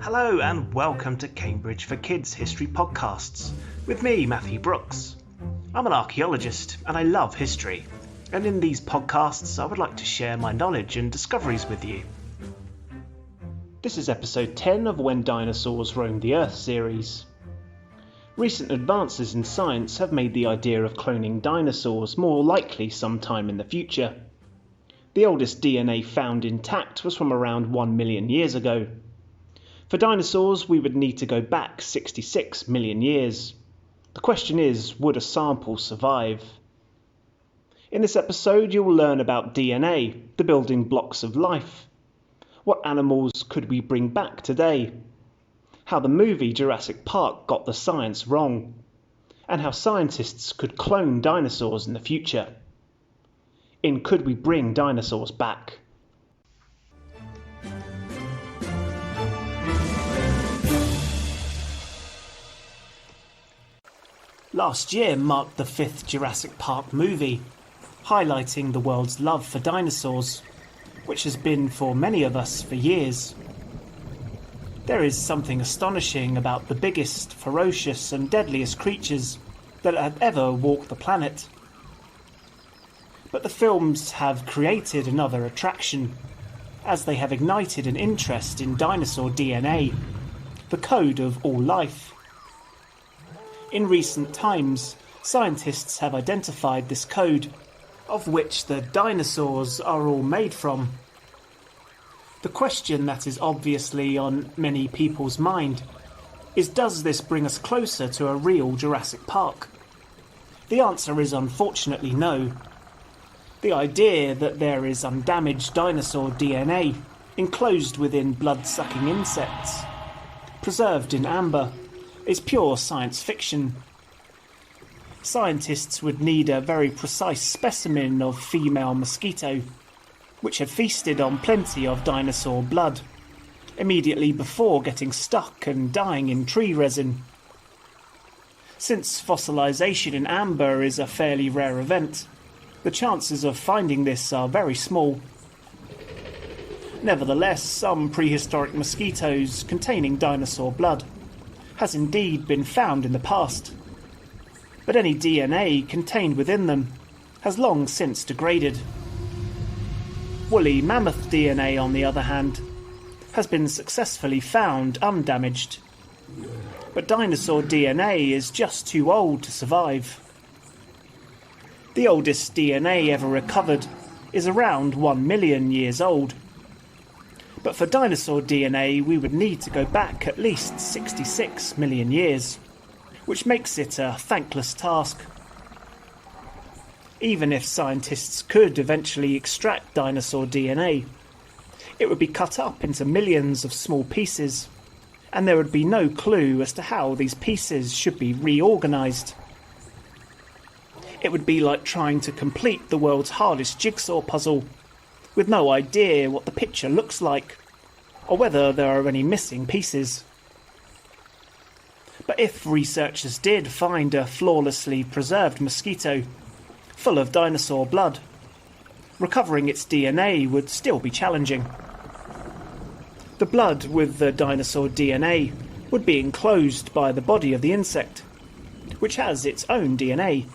Hello and welcome to Cambridge for Kids History Podcasts with me, Matthew Brooks. I'm an archaeologist and I love history, and in these podcasts I would like to share my knowledge and discoveries with you. This is episode 10 of When Dinosaurs Roamed the Earth series. Recent advances in science have made the idea of cloning dinosaurs more likely sometime in the future. The oldest DNA found intact was from around 1 million years ago. For dinosaurs, we would need to go back 66 million years. The question is, would a sample survive? In this episode, you will learn about DNA, the building blocks of life. What animals could we bring back today? How the movie Jurassic Park got the science wrong. And how scientists could clone dinosaurs in the future. In Could We Bring Dinosaurs Back? Last year marked the 5th Jurassic Park movie, highlighting the world's love for dinosaurs, which has been for many of us for years. There is something astonishing about the biggest, ferocious and deadliest creatures that have ever walked the planet. But the films have created another attraction, as they have ignited an interest in dinosaur DNA, the code of all life. In recent times, scientists have identified this code, of which the dinosaurs are all made from. The question that is obviously on many people's mind is, does this bring us closer to a real Jurassic Park? The answer is unfortunately no. The idea that there is undamaged dinosaur DNA enclosed within blood-sucking insects, preserved in amber, is pure science fiction. Scientists would need a very precise specimen of female mosquito, which had feasted on plenty of dinosaur blood, immediately before getting stuck and dying in tree resin. Since fossilization in amber is a fairly rare event, the chances of finding this are very small. Nevertheless, some prehistoric mosquitoes containing dinosaur blood has indeed been found in the past, but any DNA contained within them has long since degraded. Woolly mammoth DNA, on the other hand, has been successfully found undamaged, but dinosaur DNA is just too old to survive. The oldest DNA ever recovered is around 1 million years old. But for dinosaur DNA, we would need to go back at least 66 million years, which makes it a thankless task. Even if scientists could eventually extract dinosaur DNA, it would be cut up into millions of small pieces, and there would be no clue as to how these pieces should be reorganized. It would be like trying to complete the world's hardest jigsaw puzzle, with no idea what the picture looks like, or whether there are any missing pieces. But if researchers did find a flawlessly preserved mosquito, full of dinosaur blood, recovering its DNA would still be challenging. The blood with the dinosaur DNA would be enclosed by the body of the insect, which has its own DNA.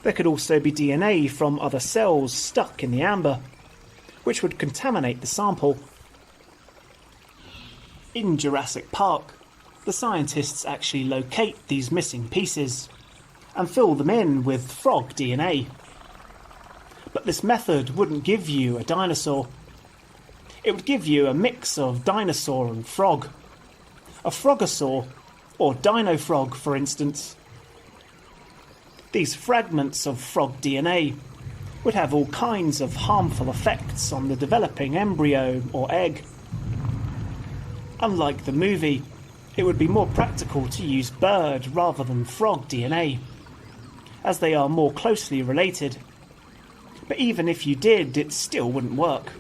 There could also be DNA from other cells stuck in the amber, which would contaminate the sample. In Jurassic Park, the scientists actually locate these missing pieces and fill them in with frog DNA. But this method wouldn't give you a dinosaur. It would give you a mix of dinosaur and frog. A frogosaur, or dino-frog for instance. These fragments of frog DNA would have all kinds of harmful effects on the developing embryo or egg. Unlike the movie, it would be more practical to use bird rather than frog DNA, as they are more closely related. But even if you did, it still wouldn't work.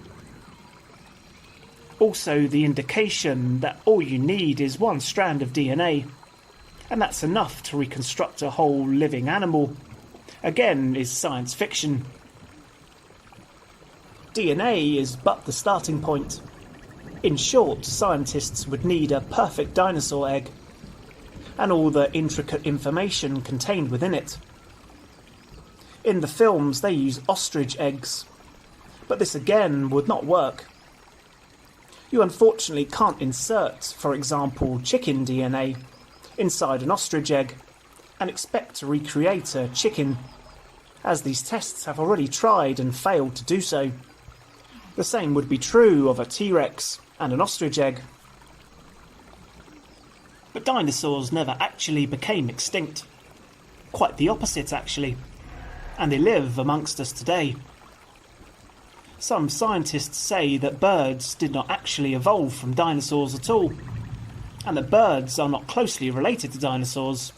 Also, the indication that all you need is one strand of DNA, and that's enough to reconstruct a whole living animal, again is science fiction. DNA is but the starting point. In short, scientists would need a perfect dinosaur egg, and all the intricate information contained within it. In the films, they use ostrich eggs, but this again would not work. You unfortunately can't insert, for example, chicken DNA inside an ostrich egg and expect to recreate a chicken, as these tests have already tried and failed to do so. The same would be true of a T-Rex and an ostrich egg. But dinosaurs never actually became extinct. Quite the opposite, actually. And they live amongst us today. Some scientists say that birds did not actually evolve from dinosaurs at all, and that birds are not closely related to dinosaurs.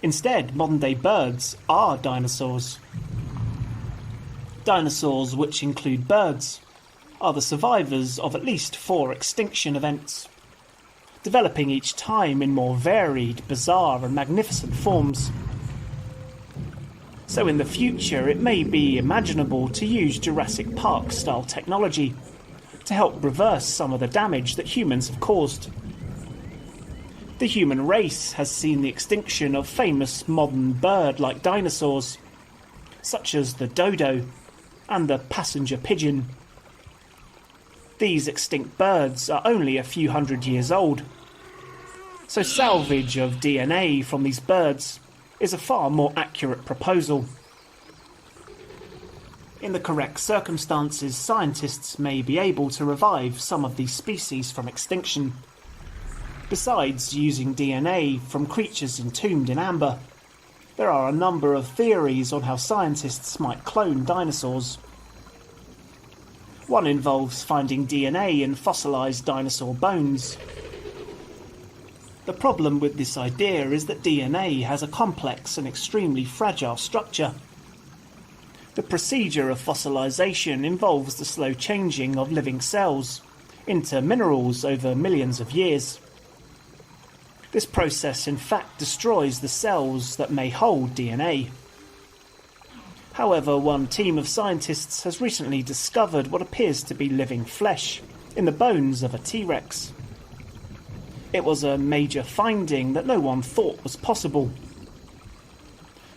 Instead, modern-day birds are dinosaurs. Dinosaurs, which include birds, are the survivors of at least 4 extinction events, developing each time in more varied, bizarre and magnificent forms. So in the future it may be imaginable to use Jurassic Park style technology to help reverse some of the damage that humans have caused. The human race has seen the extinction of famous modern bird-like dinosaurs, such as the dodo and the passenger pigeon. These extinct birds are only a few hundred years old, so salvage of DNA from these birds is a far more accurate proposal. In the correct circumstances, scientists may be able to revive some of these species from extinction. Besides using DNA from creatures entombed in amber, there are a number of theories on how scientists might clone dinosaurs. One involves finding DNA in fossilised dinosaur bones. The problem with this idea is that DNA has a complex and extremely fragile structure. The procedure of fossilisation involves the slow changing of living cells into minerals over millions of years. This process in fact destroys the cells that may hold DNA. However, one team of scientists has recently discovered what appears to be living flesh in the bones of a T-Rex. It was a major finding that no one thought was possible.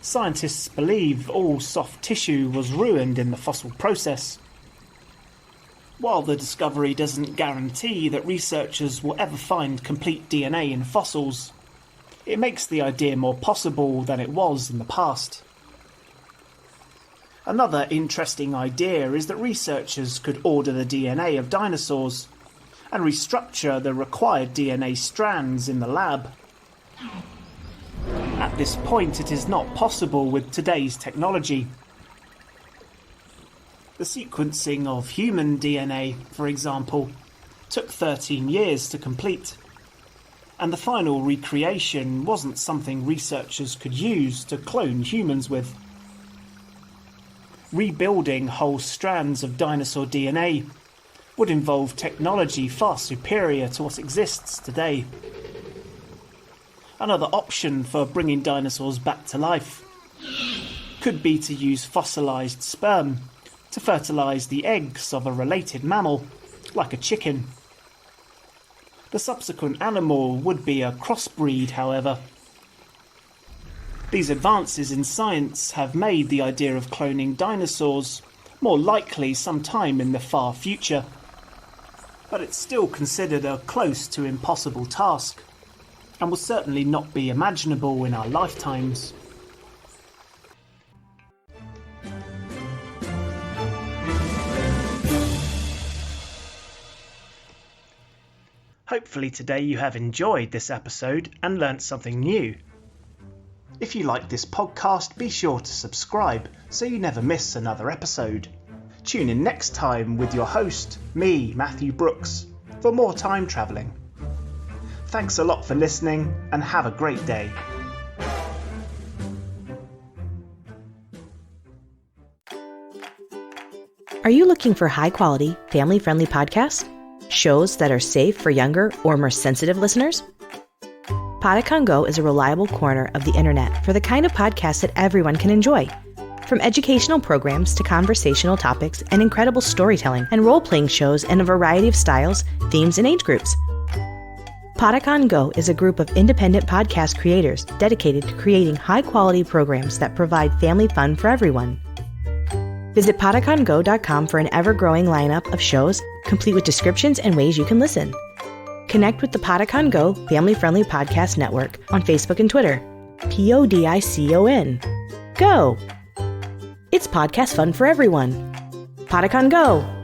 Scientists believe all soft tissue was ruined in the fossil process. While the discovery doesn't guarantee that researchers will ever find complete DNA in fossils, it makes the idea more possible than it was in the past. Another interesting idea is that researchers could order the DNA of dinosaurs and restructure the required DNA strands in the lab. At this point, it is not possible with today's technology. The sequencing of human DNA, for example, took 13 years to complete, and the final recreation wasn't something researchers could use to clone humans with. Rebuilding whole strands of dinosaur DNA would involve technology far superior to what exists today. Another option for bringing dinosaurs back to life could be to use fossilised sperm to fertilise the eggs of a related mammal, like a chicken. The subsequent animal would be a crossbreed, however. These advances in science have made the idea of cloning dinosaurs more likely sometime in the far future, but it's still considered a close to impossible task, and will certainly not be imaginable in our lifetimes. Hopefully today you have enjoyed this episode and learnt something new. If you like this podcast, be sure to subscribe so you never miss another episode. Tune in next time with your host, me, Matthew Brooks, for more time travelling. Thanks a lot for listening and have a great day. Are you looking for high-quality, family-friendly podcasts? Shows that are safe for younger or more sensitive listeners? Podicon Go is a reliable corner of the internet for the kind of podcasts that everyone can enjoy. From educational programs to conversational topics and incredible storytelling and role-playing shows in a variety of styles, themes, and age groups. Podicon Go is a group of independent podcast creators dedicated to creating high-quality programs that provide family fun for everyone. Visit podicongo.com for an ever-growing lineup of shows, complete with descriptions and ways you can listen. Connect with the Podicon Go Family-Friendly Podcast Network on Facebook and Twitter. PODICON. Go! It's podcast fun for everyone. Podicon Go!